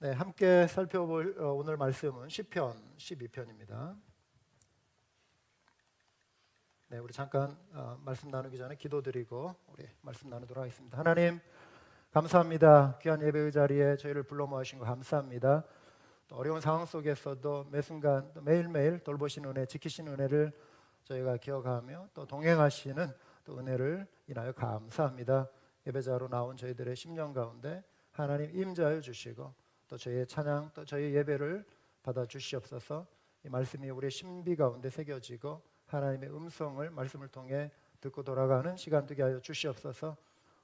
네, 함께 살펴볼 오늘 말씀은 시편 12편입니다. 네, 우리 잠깐 말씀 나누기 전에 기도드리고 우리 말씀 나누도록 하겠습니다. 하나님 감사합니다. 귀한 예배의 자리에 저희를 불러 모으신 거 감사합니다. 또 어려운 상황 속에서도 매 순간 또 매일매일 돌보시는 은혜, 지키시는 은혜를 저희가 기억하며 또 동행하시는 또 은혜를 인하여 감사합니다. 예배자로 나온 저희들의 심령 가운데 하나님 임자여 주시고 또 저희의 찬양, 또 저희의 예배를 받아 주시옵소서. 이 말씀이 우리의 신비 가운데 새겨지고 하나님의 음성을 말씀을 통해 듣고 돌아가는 시간 되게 하여 주시옵소서.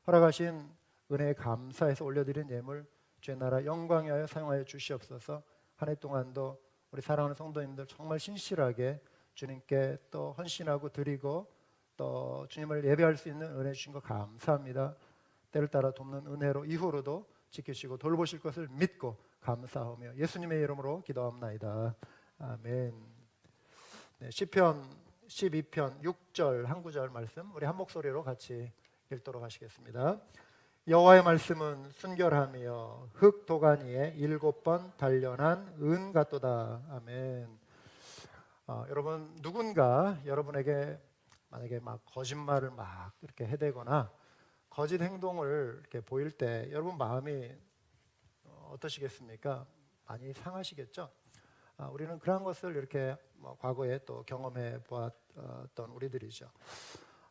허락하신 은혜에 감사해서 올려드린 예물 주의 나라 영광에 하여 사용하여 주시옵소서. 한 해 동안도 우리 사랑하는 성도님들 정말 신실하게 주님께 또 헌신하고 드리고 또 주님을 예배할 수 있는 은혜 주신 거 감사합니다. 때를 따라 돕는 은혜로 이후로도 지키시고 돌보실 것을 믿고 감사하며 예수님의 이름으로 기도합나이다. 아멘. 네, 시편 12편 6절 한 구절 말씀 우리 한 목소리로 같이 읽도록 하시겠습니다. 여호와의 말씀은 순결하며 흙 도가니에 7번 단련한 은 같도다. 아멘. 여러분 누군가 여러분에게 만약에 막 거짓말을 막 이렇게 해대거나 거짓 행동을 이렇게 보일 때 여러분 마음이 어떠시겠습니까? 많이 상하시겠죠? 우리는 그런 것을 이렇게 과거에 또 경험해 보았던 우리들이죠.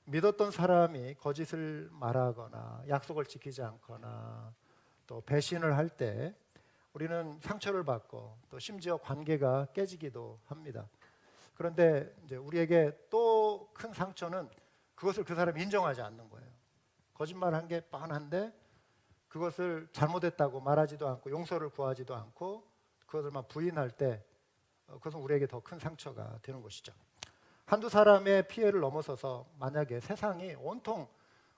믿었던 사람이 거짓을 말하거나 약속을 지키지 않거나 또 배신을 할 때 우리는 상처를 받고 또 심지어 관계가 깨지기도 합니다. 그런데 이제 우리에게 또 큰 상처는 그것을 그 사람이 인정하지 않는 거예요. 거짓말한 게 뻔한데 그것을 잘못했다고 말하지도 않고 용서를 구하지도 않고 그것을만 부인할 때 그것은 우리에게 더 큰 상처가 되는 것이죠. 한두 사람의 피해를 넘어서서 만약에 세상이 온통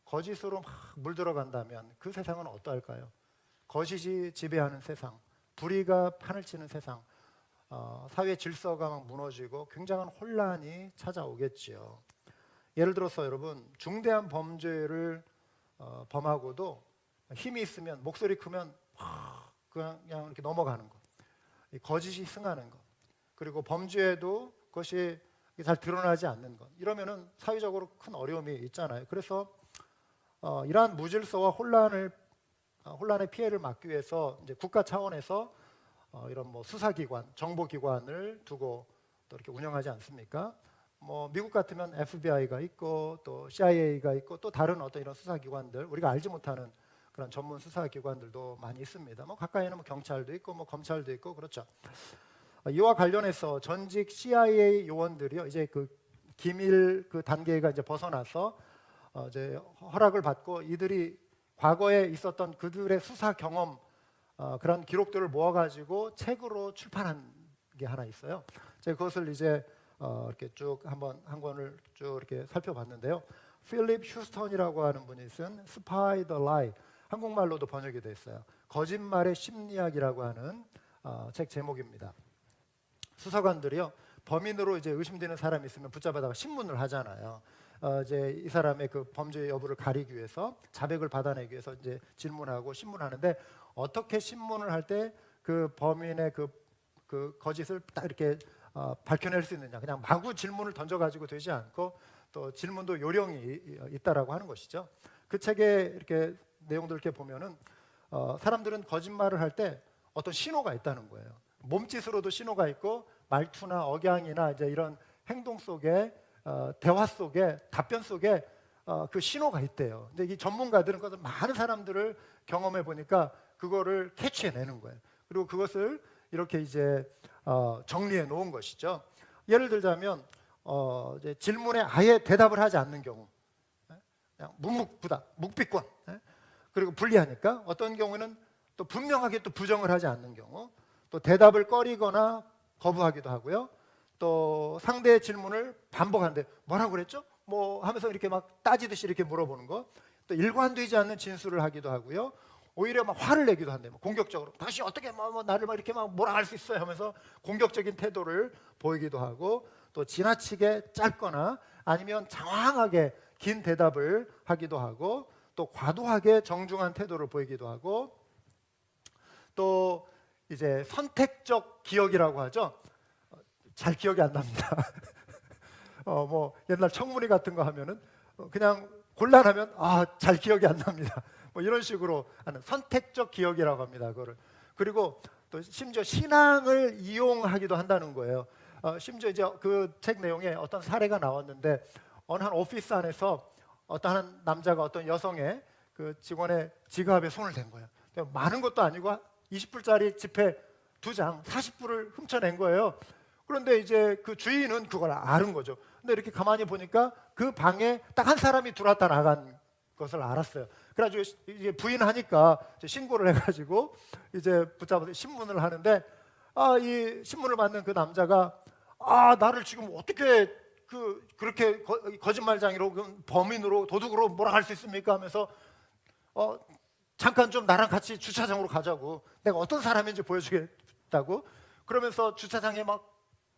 거짓으로 막 물들어간다면 그 세상은 어떠할까요? 거짓이 지배하는 세상, 불의가 판을 치는 세상, 사회 질서가 막 무너지고 굉장한 혼란이 찾아오겠지요. 예를 들어서 여러분 중대한 범죄를 범하고도 힘이 있으면 목소리 크면 그냥 이렇게 넘어가는 것, 거짓이 승하는 것, 그리고 범죄에도 그것이 잘 드러나지 않는 것, 이러면은 사회적으로 큰 어려움이 있잖아요. 그래서 이러한 무질서와 혼란의 피해를 막기 위해서 이제 국가 차원에서 이런 수사기관, 정보기관을 두고 또 이렇게 운영하지 않습니까? 미국 같으면 FBI가 있고 또 CIA가 있고 또 다른 어떤 이런 수사기관들, 우리가 알지 못하는 그런 전문 수사기관들도 많이 있습니다. 가까이는 경찰도 있고 검찰도 있고 그렇죠. 이와 관련해서 전직 CIA 요원들이요, 이제 그 기밀 그 단계가 이제 벗어나서 이제 허락을 받고 이들이 과거에 있었던 그들의 수사 경험 그런 기록들을 모아가지고 책으로 출판한 게 하나 있어요. 제가 그것을 이제 이렇게 쭉 한 권을 쭉 이렇게 살펴봤는데요. 필립 휴스턴이라고 하는 분이 쓴 Spy the Lie, 한국말로도 번역이 됐어요. 거짓말의 심리학이라고 하는 책 제목입니다. 수사관들이요, 범인으로 이제 의심되는 사람이 있으면 붙잡아다가 신문을 하잖아요. 이제 이 사람의 그 범죄 여부를 가리기 위해서, 자백을 받아내기 위해서 이제 질문하고 신문하는데, 어떻게 신문을 할 때 그 범인의 그 거짓을 딱 이렇게 밝혀낼 수 있느냐, 그냥 마구 질문을 던져가지고 되지 않고 또 질문도 요령이 있다라고 하는 것이죠. 그 책에 이렇게 내용들 이렇게 보면은 사람들은 거짓말을 할 때 어떤 신호가 있다는 거예요. 몸짓으로도 신호가 있고 말투나 억양이나 이제 이런 행동 속에 대화 속에 답변 속에 그 신호가 있대요. 근데 이 전문가들은 그것을 많은 사람들을 경험해 보니까 그거를 캐치해내는 거예요. 그리고 그것을 이렇게 이제 정리해 놓은 것이죠. 예를 들자면 이제 질문에 아예 대답을 하지 않는 경우, 그냥 묵묵부답, 묵비권, 그리고 불리하니까 어떤 경우는 또 분명하게 또 부정을 하지 않는 경우, 또 대답을 꺼리거나 거부하기도 하고요. 또 상대의 질문을 반복하는데 뭐라고 그랬죠? 하면서 이렇게 막 따지듯이 이렇게 물어보는 거. 또 일관되지 않는 진술을 하기도 하고요. 오히려 막 화를 내기도 한대요. 공격적으로 다시 어떻게 나를 막 이렇게 막 뭐라 할 수 있어요 하면서 공격적인 태도를 보이기도 하고, 또 지나치게 짧거나 아니면 장황하게 긴 대답을 하기도 하고, 또 과도하게 정중한 태도를 보이기도 하고, 또 이제 선택적 기억이라고 하죠. 잘 기억이 안 납니다. 뭐 옛날 청문회 같은 거 하면은 그냥 곤란하면 잘 기억이 안 납니다. 뭐 이런 식으로 하는 선택적 기억이라고 합니다. 그거를. 그리고 또 심지어 신앙을 이용하기도 한다는 거예요. 심지어 이제 그 책 내용에 어떤 사례가 나왔는데 어느 한 오피스 안에서 어떤 한 남자가 어떤 여성의 그 직원의 지갑에 손을 댄 거예요. 많은 것도 아니고 20불짜리 지폐 2장 40불을 훔쳐낸 거예요. 그런데 이제 그 주인은 그걸 아는 거죠. 근데 이렇게 가만히 보니까 그 방에 딱 한 사람이 들어왔다 나간 것을 알았어요. 그래가지고 이제 부인하니까 이제 신고를 해가지고 이제 붙잡아서 신문을 하는데 이 신문을 받는 그 남자가 나를 지금 어떻게 그렇게 거짓말장이로 범인으로 도둑으로 몰아갈 수 있습니까? 하면서 잠깐 좀 나랑 같이 주차장으로 가자고, 내가 어떤 사람인지 보여주겠다고 그러면서 주차장에 막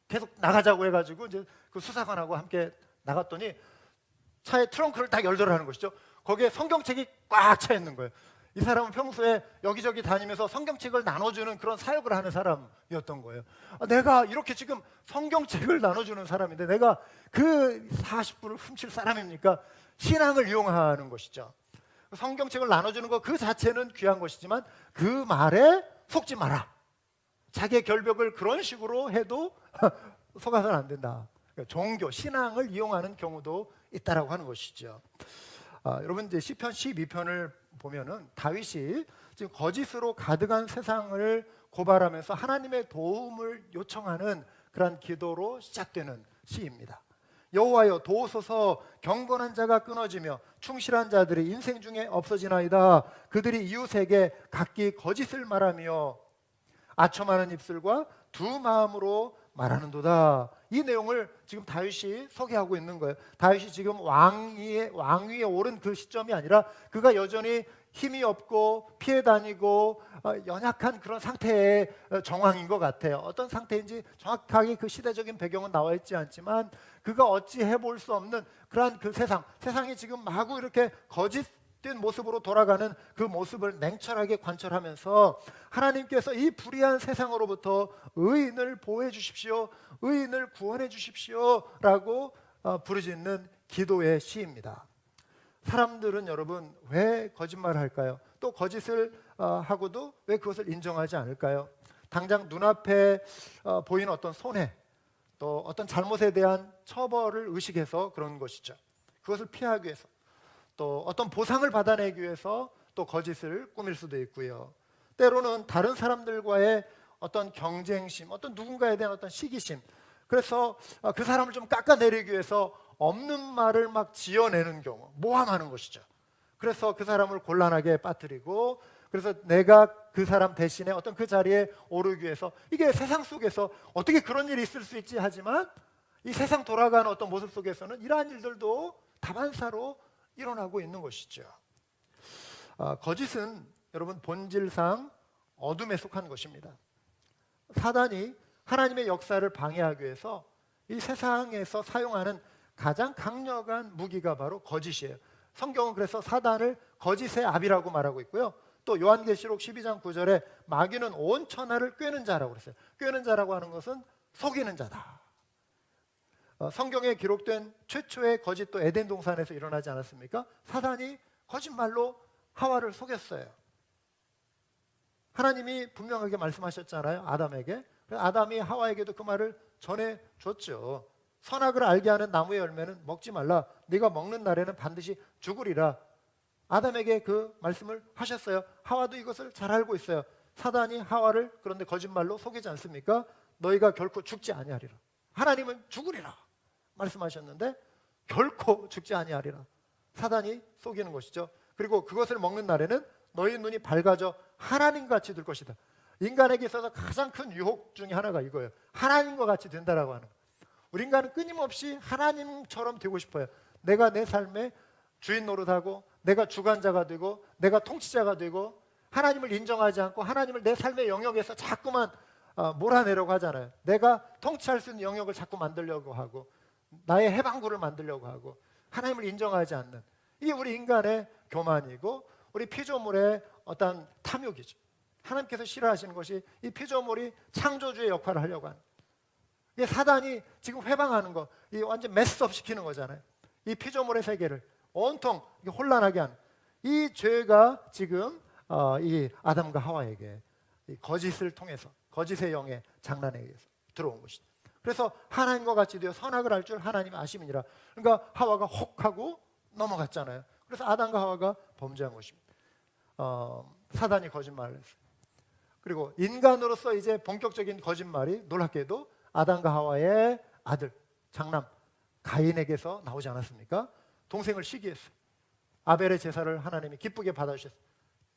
계속 나가자고 해가지고 이제 그 수사관하고 함께 나갔더니 차의 트렁크를 딱 열더라는 것이죠. 거기에 성경책이 꽉 차 있는 거예요. 이 사람은 평소에 여기저기 다니면서 성경책을 나눠주는 그런 사역을 하는 사람이었던 거예요. 내가 이렇게 지금 성경책을 나눠주는 사람인데 내가 그 40불을 훔칠 사람입니까? 신앙을 이용하는 것이죠. 성경책을 나눠주는 것 그 자체는 귀한 것이지만 그 말에 속지 마라. 자기의 결벽을 그런 식으로 해도 속아서는 안 된다. 종교, 신앙을 이용하는 경우도 있다라고 하는 것이죠. 여러분 이제 시편 12편을 보면은 다윗이 지금 거짓으로 가득한 세상을 고발하면서 하나님의 도움을 요청하는 그러한 기도로 시작되는 시입니다. 여호와여 도우소서, 경건한 자가 끊어지며 충실한 자들이 인생 중에 없어지나이다. 그들이 이웃에게 각기 거짓을 말하며 아첨하는 입술과 두 마음으로 말하는도다. 이 내용을 지금 다윗이 소개하고 있는 거예요. 다윗이 지금 왕위에 오른 그 시점이 아니라 그가 여전히 힘이 없고 피해 다니고 연약한 그런 상태의 정황인 것 같아요. 어떤 상태인지 정확하게 그 시대적인 배경은 나와 있지 않지만 그가 어찌 해볼 수 없는 그러한 그 세상이 지금 마구 이렇게 거짓된 모습으로 돌아가는 그 모습을 냉철하게 관찰하면서 하나님께서 이 불의한 세상으로부터 의인을 보호해 주십시오, 의인을 구원해 주십시오 라고 부르짖는 기도의 시입니다. 사람들은 여러분 왜 거짓말을 할까요? 또 거짓을 하고도 왜 그것을 인정하지 않을까요? 당장 눈앞에 보이는 어떤 손해, 또 어떤 잘못에 대한 처벌을 의식해서 그런 것이죠. 그것을 피하기 위해서, 또 어떤 보상을 받아내기 위해서 또 거짓을 꾸밀 수도 있고요. 때로는 다른 사람들과의 어떤 경쟁심, 어떤 누군가에 대한 어떤 시기심, 그래서 그 사람을 좀 깎아내리기 위해서 없는 말을 막 지어내는 경우, 모함하는 것이죠. 그래서 그 사람을 곤란하게 빠뜨리고, 그래서 내가 그 사람 대신에 어떤 그 자리에 오르기 위해서, 이게 세상 속에서 어떻게 그런 일이 있을 수 있지 하지만 이 세상 돌아가는 어떤 모습 속에서는 이러한 일들도 다반사로 일어나고 있는 것이죠. 거짓은 여러분 본질상 어둠에 속한 것입니다. 사단이 하나님의 역사를 방해하기 위해서 이 세상에서 사용하는 가장 강력한 무기가 바로 거짓이에요. 성경은 그래서 사단을 거짓의 아비라고 말하고 있고요. 또 요한계시록 12장 9절에 마귀는 온 천하를 꿰는 자라고 그랬어요. 꿰는 자라고 하는 것은 속이는 자다. 성경에 기록된 최초의 거짓도 에덴 동산에서 일어나지 않았습니까? 사단이 거짓말로 하와를 속였어요. 하나님이 분명하게 말씀하셨잖아요, 아담에게. 아담이 하와에게도 그 말을 전해줬죠. 선악을 알게 하는 나무의 열매는 먹지 말라. 네가 먹는 날에는 반드시 죽으리라. 아담에게 그 말씀을 하셨어요. 하와도 이것을 잘 알고 있어요. 사단이 하와를 그런데 거짓말로 속이지 않습니까? 너희가 결코 죽지 아니하리라. 하나님은 죽으리라 말씀하셨는데 결코 죽지 아니하리라. 사단이 속이는 것이죠. 그리고 그것을 먹는 날에는 너희 눈이 밝아져 하나님같이 될 것이다. 인간에게 있어서 가장 큰 유혹 중에 하나가 이거예요. 하나님과 같이 된다라고 하는 거예요. 우리 인간은 끊임없이 하나님처럼 되고 싶어요. 내가 내 삶의 주인 노릇하고 내가 주관자가 되고 내가 통치자가 되고 하나님을 인정하지 않고 하나님을 내 삶의 영역에서 자꾸만 몰아내려고 하잖아요. 내가 통치할 수 있는 영역을 자꾸 만들려고 하고 나의 해방구를 만들려고 하고 하나님을 인정하지 않는, 이게 우리 인간의 교만이고 우리 피조물의 어떤 탐욕이죠. 하나님께서 싫어하시는 것이 이 피조물이 창조주의 역할을 하려고 하는, 이게 사단이 지금 회방하는 거, 이 완전 메스업 시키는 거잖아요. 이 피조물의 세계를 온통 혼란하게 하는 이 죄가 지금 이 아담과 하와에게 이 거짓을 통해서, 거짓의 영의 장난에 의해서 들어온 것이죠. 그래서 하나님과 같이 되어 선악을 알 줄 하나님이 아심이니라. 그러니까 하와가 혹하고 넘어갔잖아요. 그래서 아담과 하와가 범죄한 것입니다. 사단이 거짓말을 했어요. 그리고 인간으로서 이제 본격적인 거짓말이 놀랍게도 아담과 하와의 아들, 장남 가인에게서 나오지 않았습니까? 동생을 시기했어요. 아벨의 제사를 하나님이 기쁘게 받아주셨어요.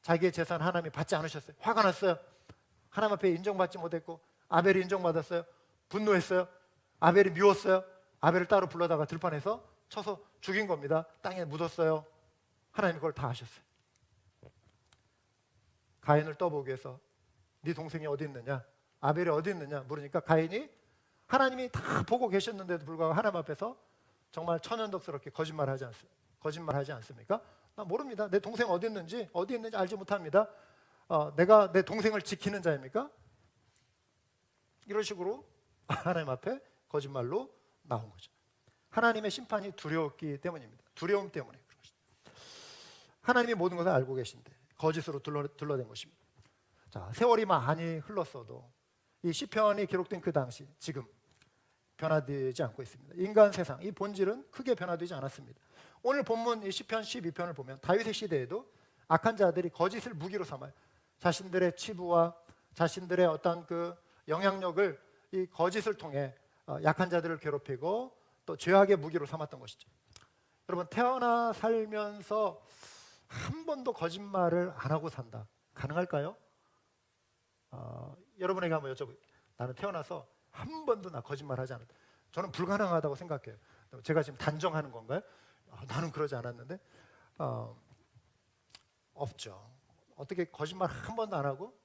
자기의 제사는 하나님이 받지 않으셨어요. 화가 났어요. 하나님 앞에 인정받지 못했고, 아벨이 인정받았어요. 분노했어요. 아벨이 미웠어요. 아벨을 따로 불러다가 들판에서 쳐서 죽인 겁니다. 땅에 묻었어요. 하나님이 그걸 다 하셨어요. 가인을 떠보기 위해서 네 동생이 어디 있느냐, 아벨이 어디 있느냐 물으니까 가인이 하나님이 다 보고 계셨는데도 불구하고 하나님 앞에서 정말 천연덕스럽게 거짓말하지 않습니까? 나 모릅니다. 내 동생 어디 있는지 알지 못합니다. 내가 내 동생을 지키는 자입니까? 이런 식으로 하나님 앞에 거짓말로 나온 거죠. 하나님의 심판이 두려웠기 때문입니다. 두려움 때문에 그런 것입니다. 하나님이 모든 것을 알고 계신데 거짓으로 둘러댄 것입니다. 자, 세월이 많이 흘렀어도 이 시편이 기록된 그 당시, 지금 변화되지 않고 있습니다. 인간 세상, 이 본질은 크게 변화되지 않았습니다. 오늘 본문 이 시편 12편을 보면 다윗의 시대에도 악한 자들이 거짓을 무기로 삼아요. 자신들의 치부와 자신들의 어떤 그 영향력을 이 거짓을 통해 약한 자들을 괴롭히고 또 죄악의 무기로 삼았던 것이죠. 여러분, 태어나 살면서 한 번도 거짓말을 안 하고 산다, 가능할까요? 여러분에게 한번 여쭤볼게요. 나는 태어나서 한 번도 나 거짓말하지 않았다. 저는 불가능하다고 생각해요. 제가 지금 단정하는 건가요? 나는 그러지 않았는데 없죠. 어떻게 거짓말 한 번도 안 하고,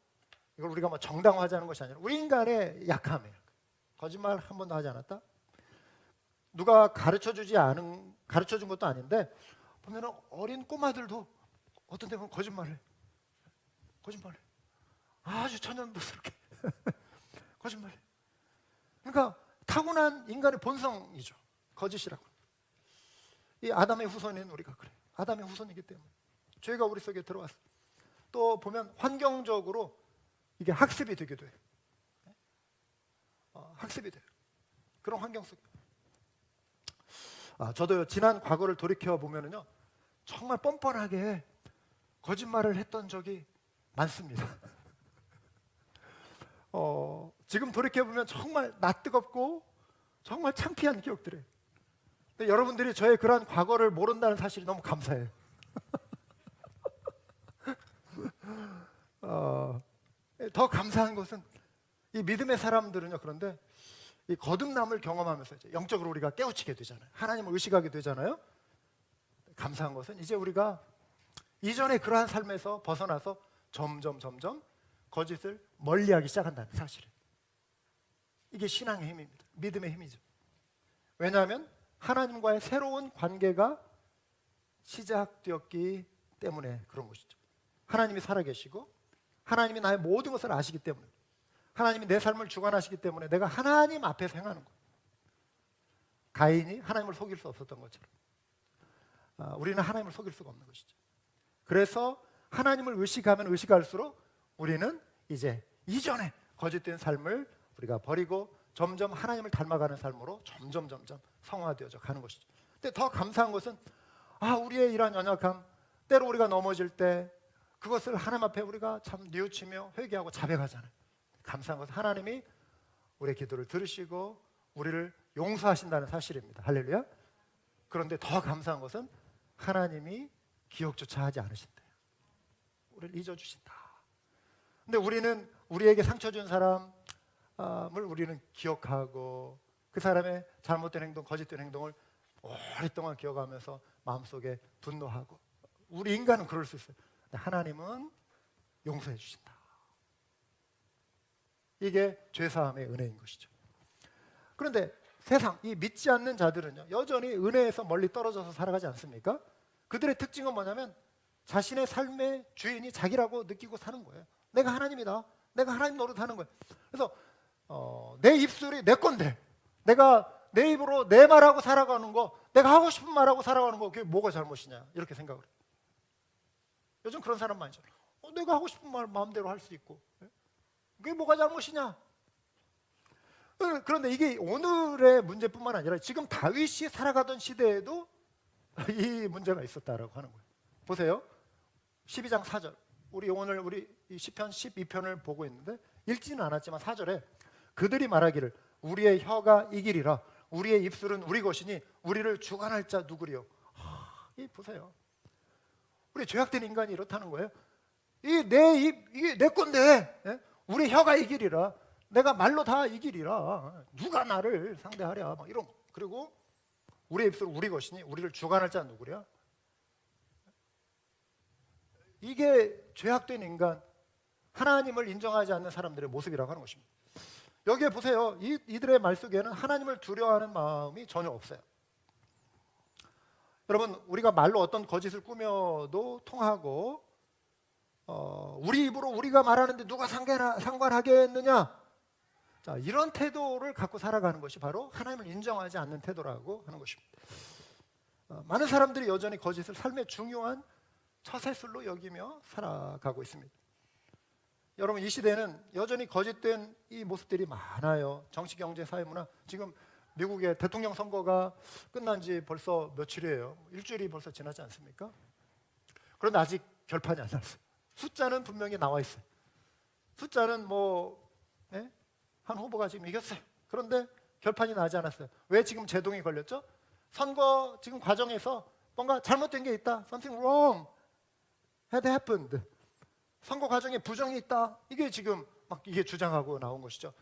이걸 우리가 뭐 정당화하자는 것이 아니라 우리 인간의 약함이에요. 거짓말 한 번도 하지 않았다? 누가 가르쳐준 것도 아닌데 보면 어린 꼬마들도 어떤 데 보면 거짓말해. 아주 천연덕스럽게 거짓말해. 그러니까 타고난 인간의 본성이죠, 거짓이라고. 이 아담의 후손인 우리가 그래요. 아담의 후손이기 때문에 죄가 우리 속에 들어왔어요. 또 보면 환경적으로 이게 학습이 되기도 해요. 학습이 돼요. 그런 환경 속에. 저도 지난 과거를 돌이켜 보면은요, 정말 뻔뻔하게 거짓말을 했던 적이 많습니다. 지금 돌이켜 보면 정말 낯뜨겁고 정말 창피한 기억들이에요. 근데 여러분들이 저의 그러한 과거를 모른다는 사실이 너무 감사해요. 더 감사한 것은 이 믿음의 사람들은요, 그런데 이 거듭남을 경험하면서 이제 영적으로 우리가 깨우치게 되잖아요. 하나님을 의식하게 되잖아요. 감사한 것은 이제 우리가 이전의 그러한 삶에서 벗어나서 점점 거짓을 멀리하기 시작한다는 사실이에요. 이게 신앙의 힘입니다. 믿음의 힘이죠. 왜냐하면 하나님과의 새로운 관계가 시작되었기 때문에 그런 것이죠. 하나님이 살아계시고 하나님이 나의 모든 것을 아시기 때문에, 하나님이 내 삶을 주관하시기 때문에 내가 하나님 앞에서 행하는 거예요. 가인이 하나님을 속일 수 없었던 것처럼 우리는 하나님을 속일 수가 없는 것이죠. 그래서 하나님을 의식하면 의식할수록 우리는 이제 이전에 거짓된 삶을 우리가 버리고 점점 하나님을 닮아가는 삶으로 점점 성화되어져 가는 것이죠. 근데 더 감사한 것은 우리의 이러한 연약함, 때로 우리가 넘어질 때 그것을 하나님 앞에 우리가 참 뉘우치며 회개하고 자백하잖아요. 감사한 것은 하나님이 우리의 기도를 들으시고 우리를 용서하신다는 사실입니다. 할렐루야. 그런데 더 감사한 것은 하나님이 기억조차 하지 않으신대요. 우리를 잊어주신다. 근데 우리는 우리에게 상처 준 사람을 우리는 기억하고 그 사람의 잘못된 행동, 거짓된 행동을 오랫동안 기억하면서 마음속에 분노하고, 우리 인간은 그럴 수 있어요. 근데 하나님은 용서해 주신다. 이게 죄사함의 은혜인 것이죠. 그런데 세상, 이 믿지 않는 자들은요, 여전히 은혜에서 멀리 떨어져서 살아가지 않습니까? 그들의 특징은 뭐냐면 자신의 삶의 주인이 자기라고 느끼고 사는 거예요. 내가 하나님이다. 내가 하나님 노릇하는 거야. 그래서 내 입술이 내 건데 내가 내 입으로 내 말하고 살아가는 거, 내가 하고 싶은 말하고 살아가는 거, 그게 뭐가 잘못이냐 이렇게 생각을 해요. 요즘 그런 사람 많죠. 내가 하고 싶은 말 마음대로 할 수 있고 그게 뭐가 잘못이냐. 그런데 이게 오늘의 문제뿐만 아니라 지금 다윗이 살아가던 시대에도 이 문제가 있었다라고 하는 거예요. 보세요. 12장 4절. 우리 시편 12편을 보고 있는데 읽지는 않았지만 4절에 그들이 말하기를 우리의 혀가 이기리라. 우리의 입술은 우리 것이니 우리를 주관할 자 누구리요. 이 보세요. 우리 죄악된 인간이 이렇다는 거예요. 이 내 입, 이게 내 건데, 예? 우리 혀가 이기리라. 내가 말로 다 이기리라. 누가 나를 상대하랴. 막 이런. 그리고 우리의 입술은 우리 것이니 우리를 주관할 자 누구랴. 이게 죄악된 인간, 하나님을 인정하지 않는 사람들의 모습이라고 하는 것입니다. 여기에 보세요. 이들의 말 속에는 하나님을 두려워하는 마음이 전혀 없어요. 여러분, 우리가 말로 어떤 거짓을 꾸며도 통하고 우리 입으로 우리가 말하는데 누가 상관하겠느냐. 자, 이런 태도를 갖고 살아가는 것이 바로 하나님을 인정하지 않는 태도라고 하는 것입니다. 많은 사람들이 여전히 거짓을 삶의 중요한 처세술로 여기며 살아가고 있습니다. 여러분, 이 시대는 여전히 거짓된 이 모습들이 많아요. 정치, 경제, 사회, 문화. 지금 미국의 대통령 선거가 끝난 지 벌써 며칠이에요. 일주일이 벌써 지나지 않습니까? 그런데 아직 결판이 안 났어요. 숫자는 분명히 나와 있어요. 숫자는 한 후보가 지금 이겼어요. 그런데 결판이 나지 않았어요. 왜 지금 제동이 걸렸죠? 선거 지금 과정에서 뭔가 잘못된 게 있다. Something wrong had happened. 선거 과정에 부정이 있다. 이게 지금 막 이게 주장하고 나온 것이죠.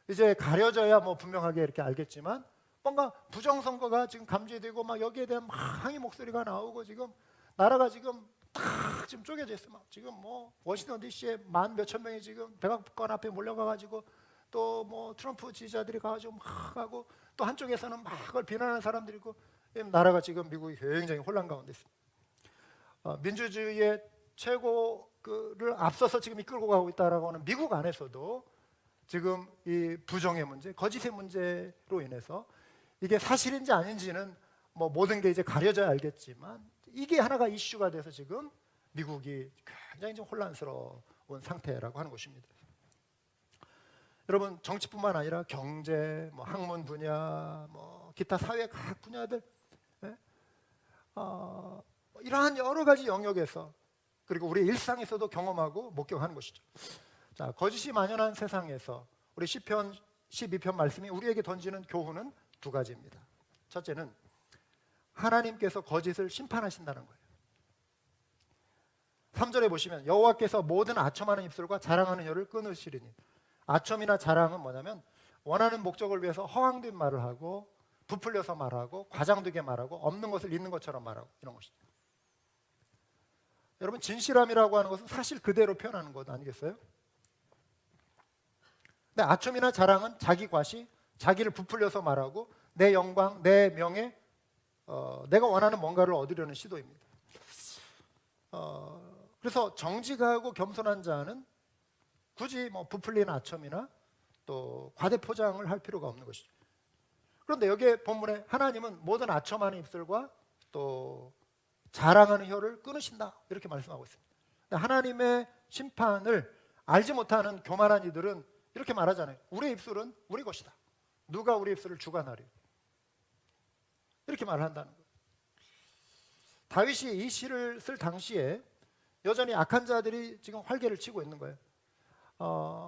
이제 가려져야 분명하게 이렇게 알겠지만 뭔가 부정 선거가 지금 감지되고 막 여기에 대한 막 항의 목소리가 나오고 지금 나라가 지금 딱 지금 쪼개져 있어. 막 지금 워싱턴 DC에 만 몇천 명이 지금 백악관 앞에 몰려가가지고 또 트럼프 지지자들이 가가지고 막 하고 또 한쪽에서는 막 그걸 비난하는 사람들이 있고 나라가 지금 미국이 굉장히 혼란 가운데 있습니다. 민주주의의 최고를 앞서서 지금 이끌고 가고 있다라고 하는 미국 안에서도 지금 이 부정의 문제, 거짓의 문제로 인해서 이게 사실인지 아닌지는 모든 게 이제 가려져야 알겠지만 이게 하나가 이슈가 돼서 지금 미국이 굉장히 좀 혼란스러운 상태라고 하는 것입니다. 여러분, 정치뿐만 아니라 경제, 학문 분야, 기타 사회 각 분야들, 이러한 여러 가지 영역에서 그리고 우리 일상에서도 경험하고 목격하는 것이죠. 자, 거짓이 만연한 세상에서 우리 시편 12편 말씀이 우리에게 던지는 교훈은 두 가지입니다. 첫째는 하나님께서 거짓을 심판하신다는 거예요. 3절에 보시면 여호와께서 모든 아첨하는 입술과 자랑하는 혀를 끊으시리니. 아첨이나 자랑은 뭐냐면 원하는 목적을 위해서 허황된 말을 하고 부풀려서 말하고 과장되게 말하고 없는 것을 있는 것처럼 말하고 이런 것이죠. 여러분, 진실함이라고 하는 것은 사실 그대로 표현하는 것 아니겠어요? 근데 아첨이나 자랑은 자기 과시, 자기를 부풀려서 말하고 내 영광, 내 명예, 내가 원하는 뭔가를 얻으려는 시도입니다. 그래서 정직하고 겸손한 자는 굳이 부풀린 아첨이나 또 과대 포장을 할 필요가 없는 것이죠. 그런데 여기에 본문에 하나님은 모든 아첨하는 입술과 또 자랑하는 혀를 끊으신다 이렇게 말씀하고 있습니다. 하나님의 심판을 알지 못하는 교만한 이들은 이렇게 말하잖아요. 우리의 입술은 우리 것이다. 누가 우리 입술을 주관하리? 이렇게 말을 한다는 거예요. 다윗이 이 시를 쓸 당시에 여전히 악한 자들이 지금 활개를 치고 있는 거예요.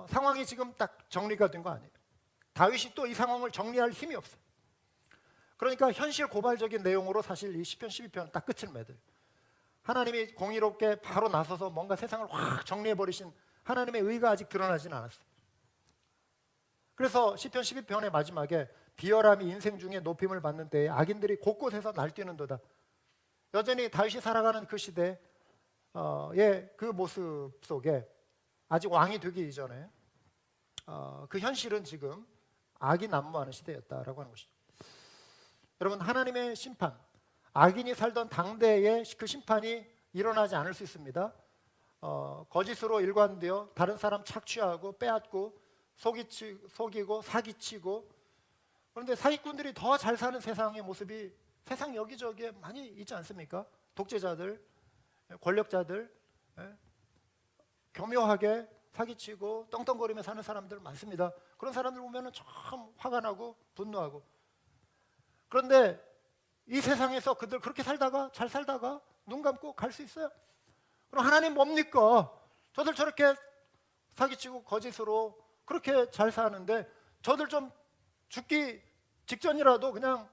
상황이 지금 딱 정리가 된 거 아니에요. 다윗이 또 이 상황을 정리할 힘이 없어요. 그러니까 현실 고발적인 내용으로 사실 이 시편 12편은 딱 끝을 맺어요. 하나님이 공의롭게 바로 나서서 뭔가 세상을 확 정리해버리신 하나님의 의가 아직 드러나지는 않았어요. 그래서 시편 12편의 마지막에 비열함이 인생 중에 높임을 받는 때에 악인들이 곳곳에서 날뛰는도다. 여전히 다윗이 살아가는 그 시대의 그 모습 속에 아직 왕이 되기 이전에 그 현실은 지금 악이 난무하는 시대였다라고 하는 것이죠. 여러분, 하나님의 심판, 악인이 살던 당대에 그 심판이 일어나지 않을 수 있습니다. 거짓으로 일관되어 다른 사람 착취하고 빼앗고 속이고 사기치고, 그런데 사기꾼들이 더 잘 사는 세상의 모습이 세상 여기저기에 많이 있지 않습니까? 독재자들, 권력자들, 교묘하게 사기치고 떵떵거리며 사는 사람들 많습니다. 그런 사람들 보면 참 화가 나고 분노하고. 그런데 이 세상에서 그들 그렇게 살다가 잘 살다가 눈 감고 갈 수 있어요? 그럼 하나님 뭡니까? 저들 저렇게 사기치고 거짓으로 그렇게 잘 사는데 저들 좀 죽기 직전이라도 그냥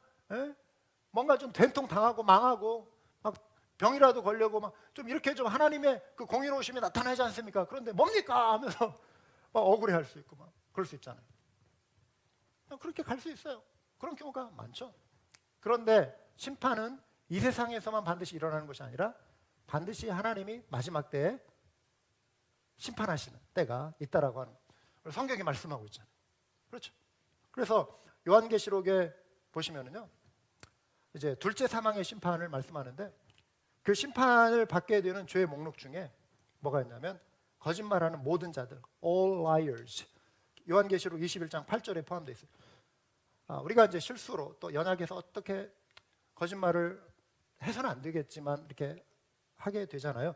뭔가 좀 된통 당하고 망하고 막 병이라도 걸려고 막 좀 이렇게 좀 하나님의 그 공의로우심이 나타나지 않습니까? 그런데 뭡니까? 하면서 막 억울해할 수 있고 막 그럴 수 있잖아요. 그렇게 갈 수 있어요. 그런 경우가 많죠. 그런데 심판은 이 세상에서만 반드시 일어나는 것이 아니라 반드시 하나님이 마지막 때에 심판하시는 때가 있다라고 하는 걸 성경이 말씀하고 있잖아요. 그렇죠. 그래서 요한계시록에 보시면은요, 이제 둘째 사망의 심판을 말씀하는데 그 심판을 받게 되는 죄의 목록 중에 뭐가 있냐면 거짓말하는 모든 자들, all liars. 요한계시록 21장 8절에 포함되어 있어요. 우리가 이제 실수로 또 연약해서 어떻게 거짓말을 해서는 안 되겠지만 이렇게 하게 되잖아요.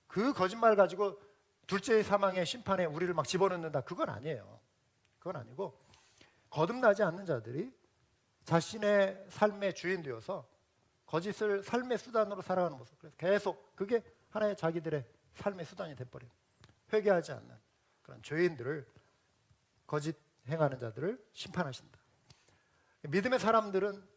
그 거짓말 가지고 둘째 사망의 심판에 우리를 막 집어넣는다, 그건 아니에요. 그건 아니고 거듭나지 않는 자들이 자신의 삶의 주인 되어서 거짓을 삶의 수단으로 살아가는 모습, 그래서 계속 그게 하나의 자기들의 삶의 수단이 돼버려요. 회개하지 않는 그런 죄인들을, 거짓 행하는 자들을 심판하신다. 믿음의 사람들은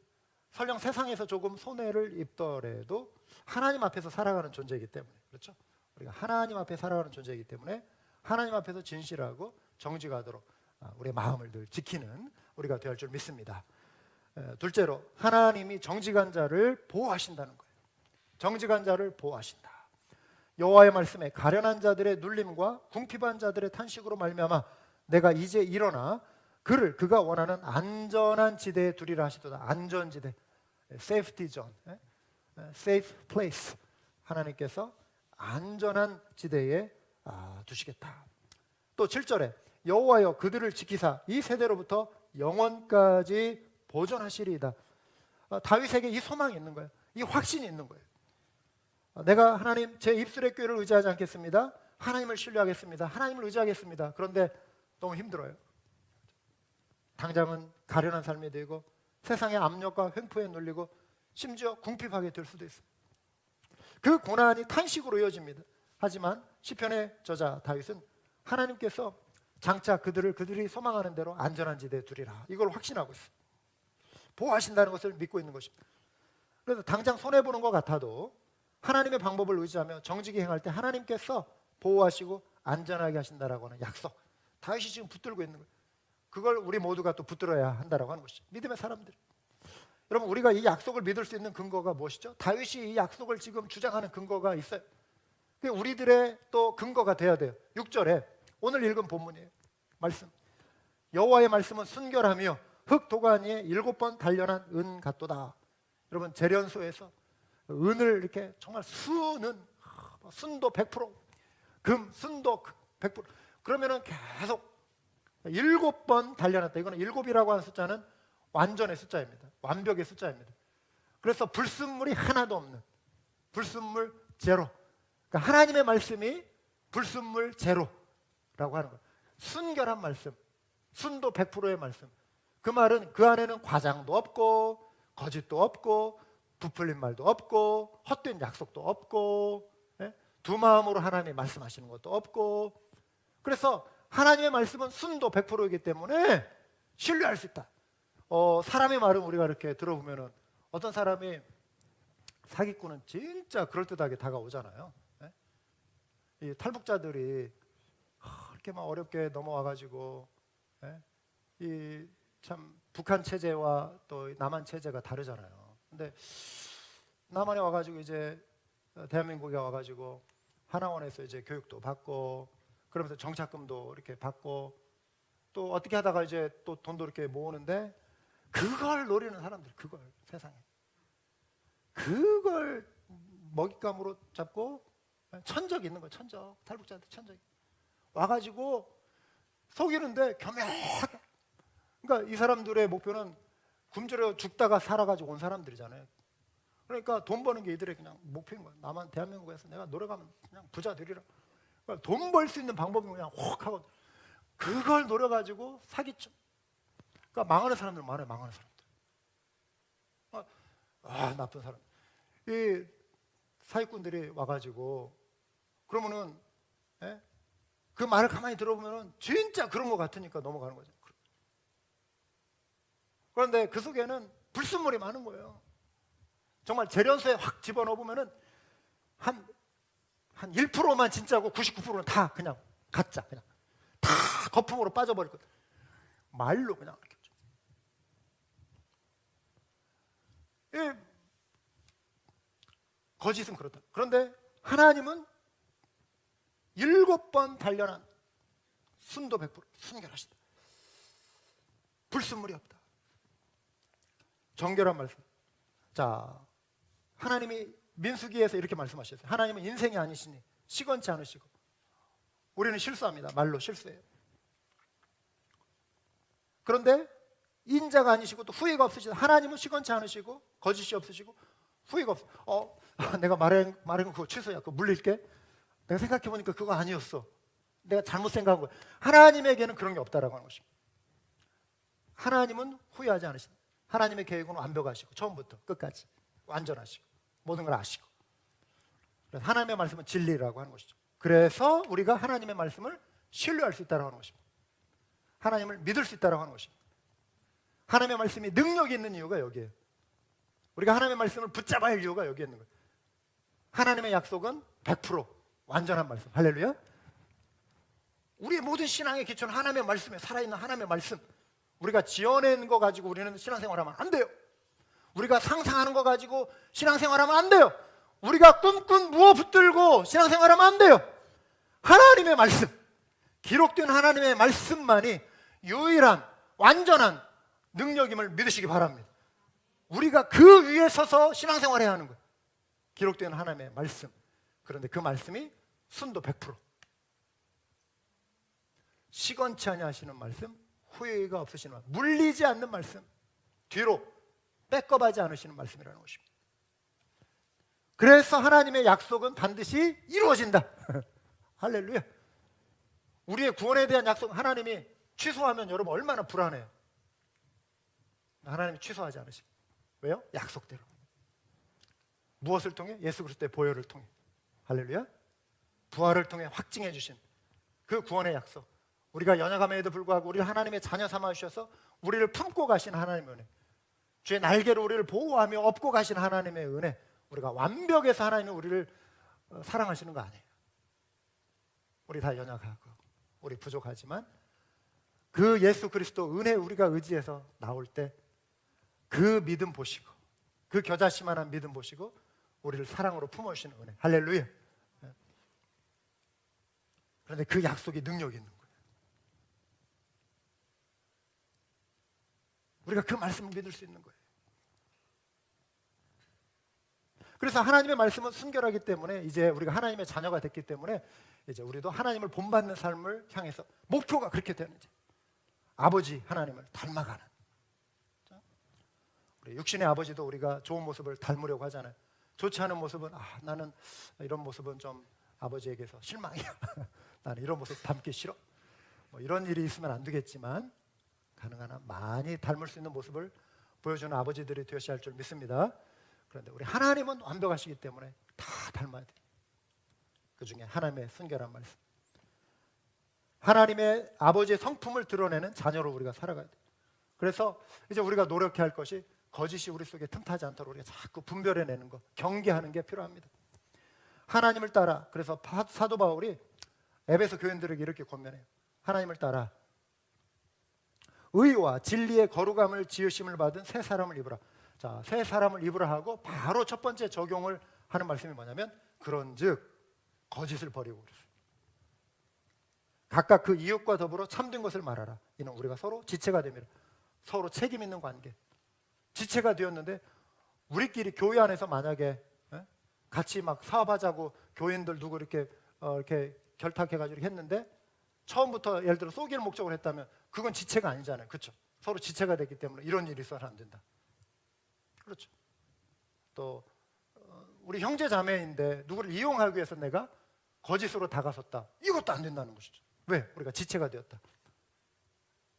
설령 세상에서 조금 손해를 입더라도 하나님 앞에서 살아가는 존재이기 때문에, 그렇죠? 우리가 하나님 앞에 살아가는 존재이기 때문에 하나님 앞에서 진실하고 정직하도록 우리의 마음을 늘 지키는 우리가 되어야 할 줄 믿습니다. 둘째로, 하나님이 정직한 자를 보호하신다는 거예요. 정직한 자를 보호하신다. 여호와의 말씀에 가련한 자들의 눌림과 궁핍한 자들의 탄식으로 말미암아 내가 이제 일어나 그를 그가 원하는 안전한 지대에 두리라 하시도다. 안전지대, safety zone, safe place. 하나님께서 안전한 지대에 두시겠다. 또 7절에 여호와여 그들을 지키사 이 세대로부터 영원까지 보존하시리이다. 다윗에게 이 소망이 있는 거예요. 이 확신이 있는 거예요. 내가 하나님 제 입술의 꾀를 의지하지 않겠습니다. 하나님을 신뢰하겠습니다. 하나님을 의지하겠습니다. 그런데 너무 힘들어요. 당장은 가련한 삶이 되고 세상의 압력과 횡포에 눌리고 심지어 궁핍하게 될 수도 있어요. 그 고난이 탄식으로 이어집니다. 하지만 시편의 저자 다윗은 하나님께서 장차 그들이 소망하는 대로 안전한 지대에 두리라, 이걸 확신하고 있어요. 보호하신다는 것을 믿고 있는 것입니다. 그래서 당장 손해보는 것 같아도 하나님의 방법을 의지하며 정직히 행할 때 하나님께서 보호하시고 안전하게 하신다라고 하는 약속, 다윗이 지금 붙들고 있는 거예요. 그걸 우리 모두가 또 붙들어야 한다라고 하는 것이죠. 믿음의 사람들. 여러분, 우리가 이 약속을 믿을 수 있는 근거가 무엇이죠? 다윗이 이 약속을 지금 주장하는 근거가 있어요. 그게 우리들의 또 근거가 돼야 돼요. 6절에 오늘 읽은 본문이에요. 말씀. 여호와의 말씀은 순결하며 흙 도가니에 7번 단련한 은 같도다. 여러분, 재련소에서 은을 이렇게 정말 순도 100%, 금 순도 100%, 그러면은 계속 7번 단련했다. 이거는 7이라고 하는 숫자는 완전의 숫자입니다. 완벽의 숫자입니다. 그래서 불순물이 하나도 없는, 불순물 제로. 그러니까 하나님의 말씀이 불순물 제로라고 하는 거예요. 순결한 말씀, 순도 100%의 말씀. 그 말은 그 안에는 과장도 없고 거짓도 없고 부풀린 말도 없고 헛된 약속도 없고, 두 마음으로 하나님이 말씀하시는 것도 없고. 그래서 하나님의 말씀은 순도 100%이기 때문에 신뢰할 수 있다. 사람의 말은 우리가 이렇게 들어보면은 어떤 사람이 사기꾼은 진짜 그럴듯하게 다가오잖아요. 이 탈북자들이 이렇게 막 어렵게 넘어와가지고, 이 참 북한 체제와 또 남한 체제가 다르잖아요. 근데 남한에 와가지고 이제 대한민국에 와가지고 하나원에서 이제 교육도 받고 그러면서 정착금도 이렇게 받고 또 어떻게 하다가 이제 또 돈도 이렇게 모으는데 그걸 노리는 사람들, 그걸 세상에 그걸 먹잇감으로 잡고 천적 있는 거예요. 천적. 탈북자들 천적 와가지고 속이는데 겸약하게. 그러니까 이 사람들의 목표는 굶주려 죽다가 살아가지고 온 사람들이잖아요. 그러니까 돈 버는 게 이들의 그냥 목표인 거예요. 나만 대한민국에서 내가 노력하면 그냥 부자 되리라. 그러니까 돈 벌 수 있는 방법이 그냥 혹 하고 그걸 노려가지고 사기쳐. 그러니까 망하는 사람들 많아요. 망하는 사람들. 나쁜 사람. 이 사기꾼들이 와가지고 그러면은 그 말을 가만히 들어보면은 진짜 그런 것 같으니까 넘어가는 거죠. 그런데 그 속에는 불순물이 많은 거예요. 정말 재련소에 확 집어넣으면은 한 1%만 진짜고 99%는 다 그냥 가짜, 그냥 다 거품으로 빠져버릴 거예요. 말로 그냥 이렇게. 거짓은 그렇다. 그런데 하나님은 7번 단련한 순도 100% 순결하시다. 불순물이 없다. 정결한 말씀. 자, 하나님이 민수기에서 이렇게 말씀하셨어요. 하나님은 인생이 아니시니 시건치 않으시고. 우리는 실수합니다. 말로 실수해요. 그런데 인자가 아니시고 또 후회가 없으시다. 하나님은 시건치 않으시고 거짓이 없으시고 후회가 없어. 내가 말한 거 그거 취소야. 그거 물릴게. 내가 생각해보니까 그거 아니었어. 내가 잘못 생각한 거야. 하나님에게는 그런 게 없다라고 하는 것입니다. 하나님은 후회하지 않으신다. 하나님의 계획은 완벽하시고 처음부터 끝까지 완전하시고 모든 걸 아시고. 그래서 하나님의 말씀은 진리라고 하는 것이죠. 그래서 우리가 하나님의 말씀을 신뢰할 수 있다고 하는 것입니다. 하나님을 믿을 수 있다고 하는 것입니다. 하나님의 말씀이 능력이 있는 이유가 여기에요. 우리가 하나님의 말씀을 붙잡아야 할 이유가 여기에 있는 거예요. 하나님의 약속은 100% 완전한 말씀. 할렐루야. 우리의 모든 신앙의 기초는 하나님의 말씀에 살아있는 하나님의 말씀. 우리가 지어낸 거 가지고 우리는 신앙생활하면 안 돼요. 우리가 상상하는 거 가지고 신앙생활하면 안 돼요. 우리가 꿈꾼 무엇 붙들고 신앙생활하면 안 돼요. 하나님의 말씀, 기록된 하나님의 말씀만이 유일한 완전한 능력임을 믿으시기 바랍니다. 우리가 그 위에 서서 신앙생활해야 하는 거예요. 기록된 하나님의 말씀. 그런데 그 말씀이 순도 100%. 시건치 아니하시는 말씀, 후회가 없으시는 말씀, 물리지 않는 말씀, 뒤로 백업하지 않으시는 말씀이라는 것입니다. 그래서 하나님의 약속은 반드시 이루어진다. 할렐루야. 우리의 구원에 대한 약속, 하나님이 취소하면 여러분 얼마나 불안해요. 하나님이 취소하지 않으십니다. 왜요? 약속대로. 무엇을 통해? 예수 그리스도의 보혈을 통해. 할렐루야. 부활을 통해 확증해 주신 그 구원의 약속. 우리가 연약함에도 불구하고 우리를 하나님의 자녀 삼아 주셔서 우리를 품고 가신 하나님의 은혜, 주의 날개로 우리를 보호하며 업고 가신 하나님의 은혜. 우리가 완벽해서 하나님이 우리를 사랑하시는 거 아니에요. 우리 다 연약하고 우리 부족하지만 그 예수 그리스도 은혜 우리가 의지해서 나올 때 그 믿음 보시고, 그 겨자씨만한 믿음 보시고 우리를 사랑으로 품어주시는 은혜. 할렐루야. 그런데 그 약속이 능력이 있는 거예요. 우리가 그 말씀을 믿을 수 있는 거예요. 그래서 하나님의 말씀은 순결하기 때문에 이제 우리가 하나님의 자녀가 됐기 때문에 이제 우리도 하나님을 본받는 삶을 향해서 목표가 그렇게 되는 거죠. 아버지 하나님을 닮아가는. 우리 육신의 아버지도 우리가 좋은 모습을 닮으려고 하잖아요. 좋지 않은 모습은 나는 이런 모습은 좀 아버지에게서 실망이야. 나는 이런 모습 닮기 싫어. 뭐 이런 일이 있으면 안 되겠지만 가능한 한 많이 닮을 수 있는 모습을 보여주는 아버지들이 되셔야 할 줄 믿습니다. 그런데 우리 하나님은 완벽하시기 때문에 다 닮아야 돼요. 그 중에 하나님의 순결한 말씀, 하나님의 아버지의 성품을 드러내는 자녀로 우리가 살아가야 돼요. 그래서 이제 우리가 노력해야 할 것이 거짓이 우리 속에 틈타지 않도록 우리가 자꾸 분별해내는 것, 경계하는 게 필요합니다. 하나님을 따라. 그래서 사도 바울이 에베소 교인들에게 이렇게 권면해요. 하나님을 따라 의와 진리의 거룩함을 지으심을 받은 새 사람을 입으라. 자, 새 사람을 입으라 하고 바로 첫 번째 적용을 하는 말씀이 뭐냐면 그런즉 거짓을 버리고 그랬어요. 각각 그 이웃과 더불어 참된 것을 말하라. 이는 우리가 서로 지체가 됩니다. 서로 책임 있는 관계. 지체가 되었는데 우리끼리 교회 안에서 만약에 같이 막 사업하자고 교인들 누구 이렇게 결탁해가지고 이렇게 했는데 처음부터 예를 들어 쏘기를 목적으로 했다면 그건 지체가 아니잖아요. 그렇죠? 서로 지체가 됐기 때문에 이런 일이 있어서는 안 된다. 그렇죠? 또 우리 형제 자매인데 누구를 이용하기 위해서 내가 거짓으로 다가섰다. 이것도 안 된다는 것이죠. 왜? 우리가 지체가 되었다.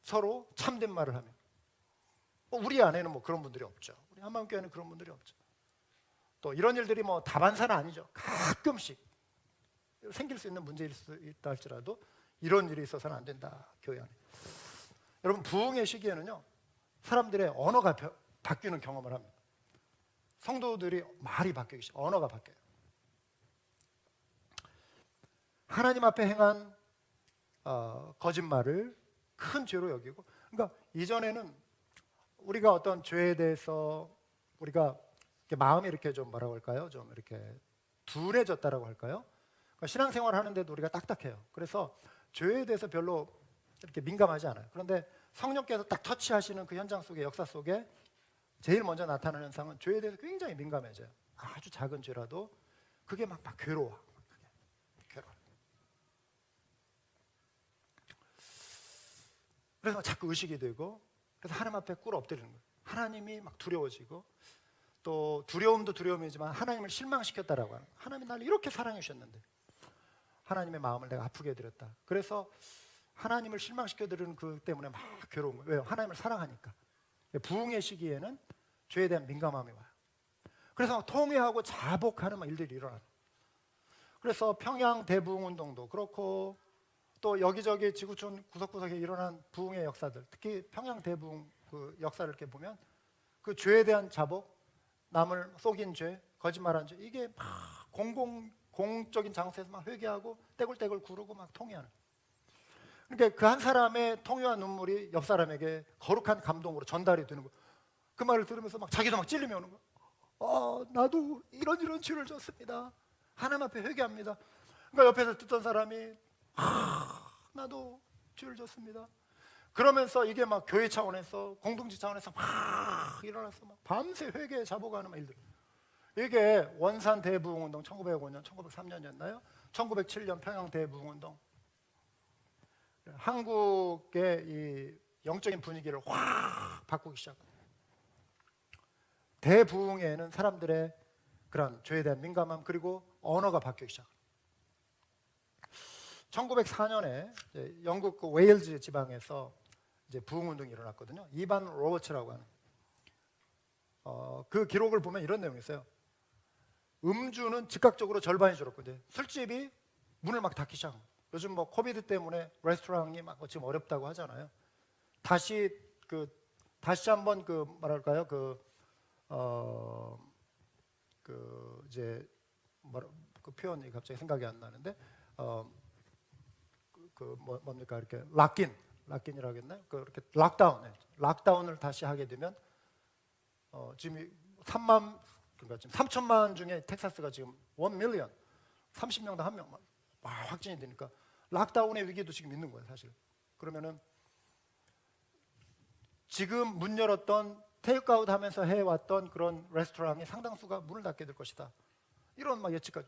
서로 참된 말을 하면. 우리 안에는 뭐 그런 분들이 없죠. 우리 한마음교회는 그런 분들이 없죠. 또 이런 일들이 뭐 다반사는 아니죠. 가끔씩 생길 수 있는 문제일 수 있다 할지라도 이런 일이 있어서는 안 된다. 교회 안에. 여러분 부흥의 시기에는요 사람들의 언어가 바뀌는 경험을 합니다. 성도들이 말이 바뀌기 시작, 언어가 바뀌어요. 하나님 앞에 행한 거짓말을 큰 죄로 여기고, 그러니까 이전에는 우리가 어떤 죄에 대해서 우리가 마음이 이렇게 좀 뭐라고 할까요? 좀 이렇게 둔해졌다라고 할까요? 그러니까 신앙생활 하는데도 우리가 딱딱해요. 그래서 죄에 대해서 별로 이렇게 민감하지 않아요. 그런데 성령께서 딱 터치하시는 그 현장 속에, 역사 속에 제일 먼저 나타나는 현상은 죄에 대해서 굉장히 민감해져요. 아주 작은 죄라도 그게 막 괴로워. 괴로워. 그래서 자꾸 의식이 되고, 그래서 하나님 앞에 꿇어 엎드리는 거예요. 하나님이 막 두려워지고, 또 두려움도 두려움이지만 하나님을 실망시켰다라고 하는 거예요. 하나님이 나를 이렇게 사랑해 주셨는데 하나님의 마음을 내가 아프게 해드렸다. 그래서 하나님을 실망시켜드리는 그 때문에 막 괴로운 거예요. 왜요? 하나님을 사랑하니까. 부흥의 시기에는 죄에 대한 민감함이 와요. 그래서 통회하고 자복하는 일들이 일어나요. 그래서 평양 대부흥운동도 그렇고, 또 여기저기 지구촌 구석구석에 일어난 부흥의 역사들, 특히 평양 대부흥 그 역사를 이렇게 보면 그 죄에 대한 자복, 남을 속인 죄, 거짓말한 죄, 이게 막 공적인 장소에서 막 회개하고 떼굴떼굴 구르고 막 통회하는. 그러니까 그 한 사람의 통회와 눈물이 옆 사람에게 거룩한 감동으로 전달이 되는 거예요. 그 말을 들으면서 막 자기도 막 찔림이 오는 거예요. 나도 이런 죄를 졌습니다. 하나님 앞에 회개합니다. 그러니까 옆에서 듣던 사람이 나도 죄를 졌습니다. 그러면서 이게 막 교회 차원에서, 공동체 차원에서 막 일어나서 막 밤새 회개에 자복하는 일들. 이게 원산 대부흥운동 1905년, 1903년이었나요? 1907년 평양 대부흥운동. 한국의 이 영적인 분위기를 확 바꾸기 시작합니다. 대부흥에는 사람들의 그런 죄에 대한 민감함, 그리고 언어가 바뀌기 시작합니다. 1904년에 영국 그 웨일즈 지방에서 이제 부흥운동이 일어났거든요. 이반 로버츠라고 하는. 그 기록을 보면 이런 내용이 있어요. 음주는 즉각적으로 절반이 줄었거든요. 술집이 문을 막 닫기 시작합니다. 요즘 뭐 코비드 때문에 레스토랑이 막 지금 어렵다고 하잖아요. 다시 한번 뭐랄까요, 이제 그 표현이 갑자기 생각이 안 나는데, 뭡니까, 이렇게 락인이라고 하겠나요? 이렇게 락다운을 다시 하게 되면 지금 3천만 중에 텍사스가 지금 1밀리언, 30명당 1명 확진이 되니까 락다운의 위기도 지금 있는 거예요, 사실. 그러면은 지금 문 열었던 테이크아웃 하면서 해왔던 그런 레스토랑이 상당수가 문을 닫게 될 것이다. 이런 예측까지.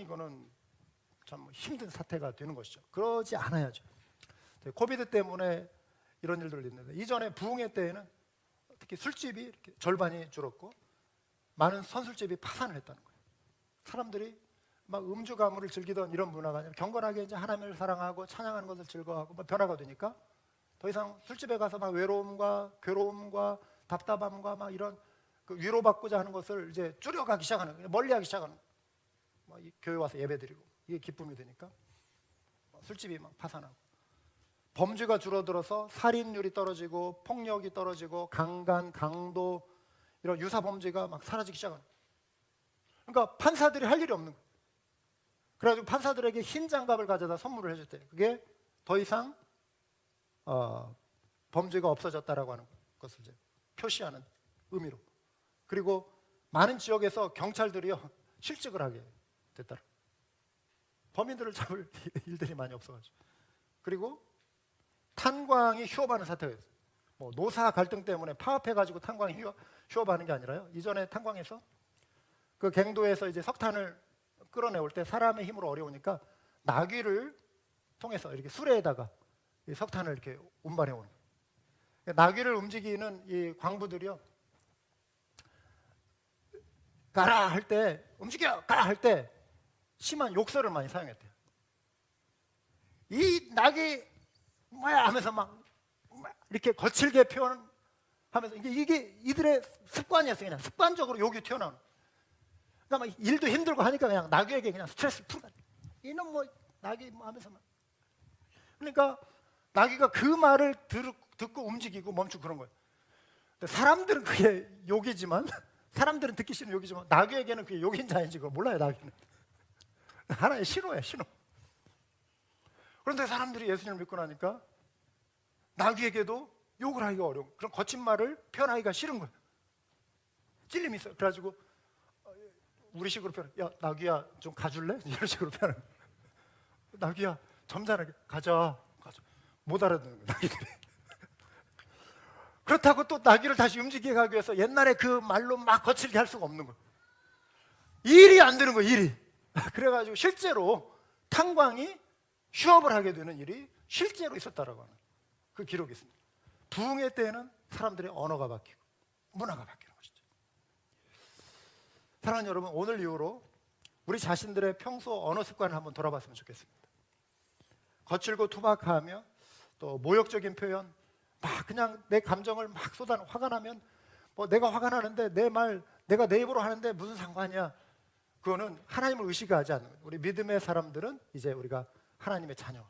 이거는 참 힘든 사태가 되는 것이죠. 그러지 않아야죠. 코비드 때문에 이런 일들이 있는데, 이전에 부흥회 때에는 특히 술집이 이렇게 절반이 줄었고 많은 선술집이 파산을 했다는 거예요. 사람들이 막 음주 가무를 즐기던 이런 문화가 아니라 경건하게 이제 하나님을 사랑하고 찬양하는 것을 즐거워하고 변화가 되니까 더 이상 술집에 가서 막 외로움과 괴로움과 답답함과 막 이런 위로받고자 하는 것을 이제 줄여가기 시작하는 거예요. 멀리하기 시작하는 거예요. 교회 와서 예배드리고 이게 기쁨이 되니까 술집이 막 파산하고, 범죄가 줄어들어서 살인율이 떨어지고 폭력이 떨어지고 강간, 강도, 이런 유사 범죄가 막 사라지기 시작하는 거예요. 그러니까 판사들이 할 일이 없는 거예요. 그래가지고 판사들에게 흰 장갑을 가져다 선물을 해줬대요. 그게 더 이상 범죄가 없어졌다라고 하는 것을 이제 표시하는 의미로. 그리고 많은 지역에서 경찰들이요 실직을 하게 됐다. 범인들을 잡을 일들이 많이 없어가지고. 그리고 탄광이 휴업하는 사태가 있어요. 뭐 노사 갈등 때문에 파업해가지고 탄광이 휴업하는 게 아니라요. 이전에 탄광에서 그 갱도에서 이제 석탄을 끌어내올 때 사람의 힘으로 어려우니까 나귀를 통해서 이렇게 수레에다가 이 석탄을 이렇게 운반해 오는 거예요. 나귀를 움직이는 이 광부들이요, 가라 할 때, 움직여 가라 할 때 심한 욕설을 많이 사용했대요. 이 나귀 뭐야 하면서 막 이렇게 거칠게 표현하면서 이게 이들의 습관이었어요. 그냥 습관적으로 욕이 튀어나오는. 그러니까 막 일도 힘들고 하니까 그냥 나귀에게 그냥 스트레스 푸는 거야. 이놈 뭐 나귀 뭐 하면서 막. 그러니까 나귀가 그 말을 듣고 움직이고 멈추고 그런 거예요. 사람들은 그게 욕이지만, 사람들은 듣기 싫은 욕이지만 나귀에게는 그게 욕인지 아닌지 그걸 몰라요. 나귀는 하나의 신호예요, 신호. 그런데 사람들이 예수님을 믿고 나니까 나귀에게도 욕을 하기가 어려운, 그런 거친 말을 표현하기가 싫은 거예요. 찔림이 있어요. 그래가지고 우리식으로 표현, 야 나귀야 좀 가줄래? 이런 식으로 표현하는 거예요. 나귀야 점잖게 가자. 못 알아듣는 거예요, 나귀들이. 그렇다고 또 나귀를 다시 움직이게 하기 위해서 옛날에 그 말로 막 거칠게 할 수가 없는 거예요. 일이 안 되는 거예요, 일이. 그래가지고 실제로 탄광이 휴업을 하게 되는 일이 실제로 있었다라고 하는 그 기록이 있습니다. 부흥의 때에는 사람들의 언어가 바뀌고 문화가 바뀌는 것이죠. 사랑하는 여러분, 오늘 이후로 우리 자신들의 평소 언어 습관을 한번 돌아봤으면 좋겠습니다. 거칠고 투박하며 또 모욕적인 표현, 막 그냥 내 감정을 막 화가 나면 뭐 내가 화가 나는데 내 말 내가 내 입으로 하는데 무슨 상관이야. 그거는 하나님을 의식하지 않는 거예요. 우리 믿음의 사람들은 이제 우리가 하나님의 자녀.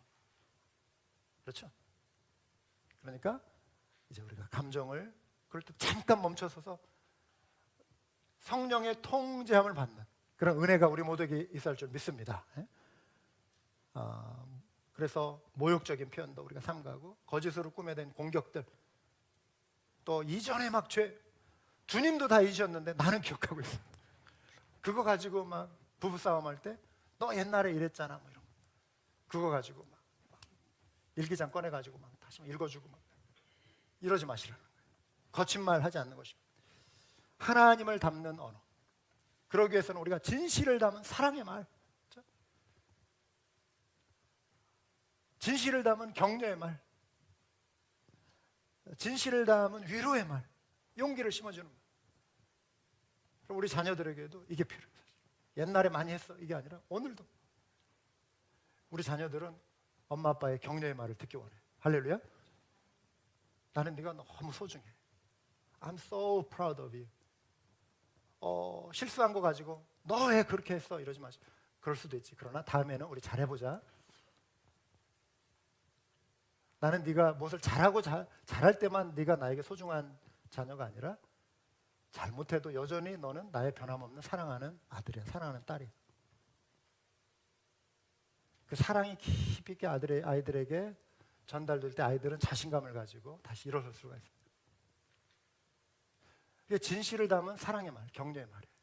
그렇죠? 그러니까 이제 우리가 감정을 그럴 때 잠깐 멈춰서서 성령의 통제함을 받는 그런 은혜가 우리 모두에게 있을 줄 믿습니다. 그래서 모욕적인 표현도 우리가 삼가고 거짓으로 꾸며낸 공격들, 또 이전에 막 주님도 다 잊으셨는데 나는 기억하고 있어. 그거 가지고 막 부부싸움 할 때 너 옛날에 이랬잖아 뭐 이런 거. 그거 가지고 막 일기장 꺼내가지고 막 다시 읽어주고 막 이러지 마시라는 거예요. 거친 말 하지 않는 것입니다. 하나님을 담는 언어. 그러기 위해서는 우리가 진실을 담은 사랑의 말, 진실을 담은 격려의 말, 진실을 담은 위로의 말, 용기를 심어주는 말. 그럼 우리 자녀들에게도 이게 필요해요. 옛날에 많이 했어 이게 아니라 오늘도 우리 자녀들은 엄마 아빠의 격려의 말을 듣기 원해요. 할렐루야. 나는 네가 너무 소중해. I'm so proud of you. 실수한 거 가지고 너 왜 그렇게 했어 이러지 마시고. 그럴 수도 있지. 그러나 다음에는 우리 잘해보자. 나는 네가 무엇을 잘하고 잘할 때만 네가 나에게 소중한 자녀가 아니라 잘못해도 여전히 너는 나의 변함없는 사랑하는 아들이야, 사랑하는 딸이야. 그 사랑이 깊이 있게 아이들에게 전달될 때 아이들은 자신감을 가지고 다시 일어설 수가 있습니다. 이게 진실을 담은 사랑의 말, 격려의 말이에요.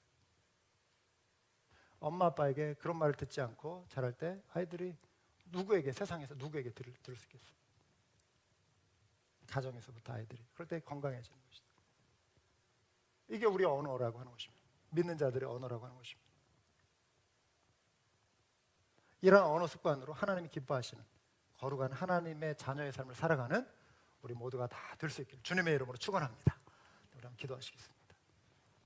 엄마 아빠에게 그런 말을 듣지 않고 자랄 때 아이들이 누구에게, 세상에서 누구에게 들을 수 있겠어요? 가정에서부터 아이들이. 그럴 때 건강해지는 것이다. 이게 우리 언어라고 하는 것입니다. 믿는 자들의 언어라고 하는 것입니다. 이런 언어 습관으로 하나님이 기뻐하시는 거룩한 하나님의 자녀의 삶을 살아가는 우리 모두가 다 될 수 있기를 주님의 이름으로 축원합니다. 우리 한번 기도하시겠습니다.